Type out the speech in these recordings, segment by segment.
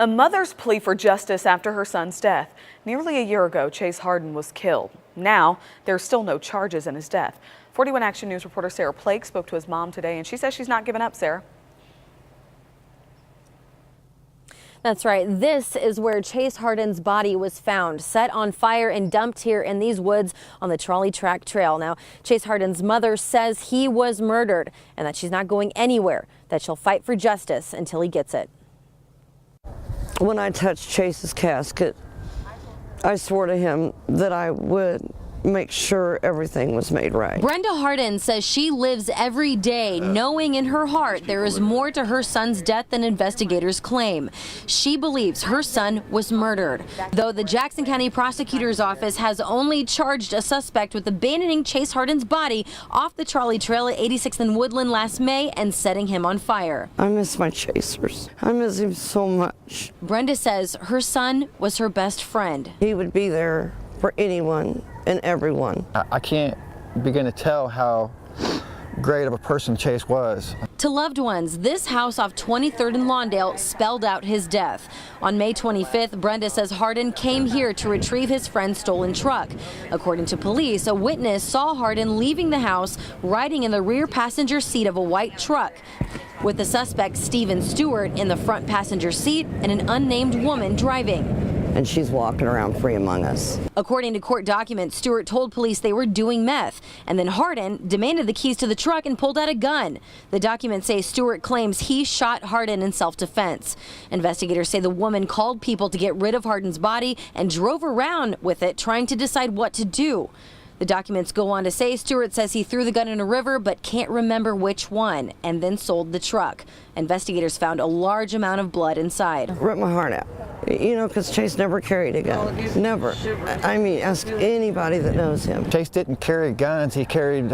A mother's plea for justice after her son's death. Nearly a year ago, Chase Hardin was killed. Now, there's still no charges in his death. 41 Action News reporter Sarah Plake spoke to his mom today, and she says she's not giving up, Sarah. That's right. This is where Chase Hardin's body was found, set on fire and dumped here in these woods on the trolley track trail. Now, Chase Hardin's mother says he was murdered and that she's not going anywhere, that she'll fight for justice until he gets it. When I touched Chase's casket, I swore to him that I would make sure everything was made right. Brenda Hardin says she lives every day knowing in her heart there is more to her son's death than investigators claim. She believes her son was murdered, though the Jackson County Prosecutor's Office has only charged a suspect with abandoning Chase Hardin's body off the trolley trail at 86th and Woodland last May and setting him on fire. I miss my chasers. I miss him so much. Brenda says her son was her best friend. He would be there for anyone and everyone. I can't begin to tell how great of a person Chase was. To loved ones, this house off 23rd and Lawndale spelled out his death. On May 25th, Brenda says Hardin came here to retrieve his friend's stolen truck. According to police, a witness saw Hardin leaving the house, riding in the rear passenger seat of a white truck, with the suspect Stephen Stewart in the front passenger seat and an unnamed woman driving. And she's walking around free among us. According to court documents, Stewart told police they were doing meth, and then Hardin demanded the keys to the truck and pulled out a gun. The documents say Stewart claims he shot Hardin in self-defense. Investigators say the woman called people to get rid of Hardin's body and drove around with it, trying to decide what to do. The documents go on to say Stewart says he threw the gun in a river but can't remember which one, and then sold the truck. Investigators found a large amount of blood inside. Ripped my heart out. You know, because Chase never carried a gun. Never. I mean, ask anybody that knows him. Chase didn't carry guns, he carried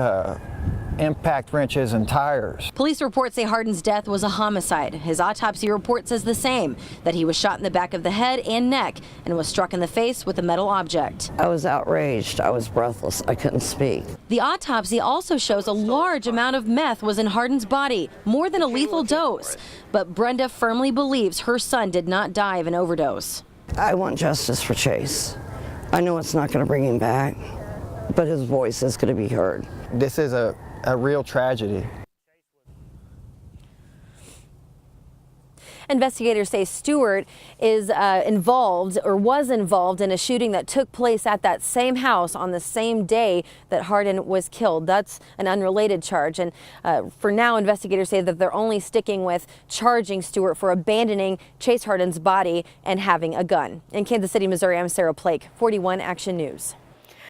impact wrenches and tires. Police reports say Hardin's death was a homicide. His autopsy report says the same, that he was shot in the back of the head and neck and was struck in the face with a metal object. I was outraged. I was breathless. I couldn't speak. The autopsy also shows a large amount of meth was in Hardin's body, more than a lethal dose. But Brenda firmly believes her son did not die of an overdose. I want justice for Chase. I know it's not going to bring him back, but his voice is going to be heard. This is a real tragedy. Investigators say Stewart is involved or was involved in a shooting that took place at that same house on the same day that Hardin was killed. That's an unrelated charge. And for now, investigators say that they're only sticking with charging Stewart for abandoning Chase Hardin's body and having a gun. In Kansas City, Missouri, I'm Sarah Plake, 41 Action News.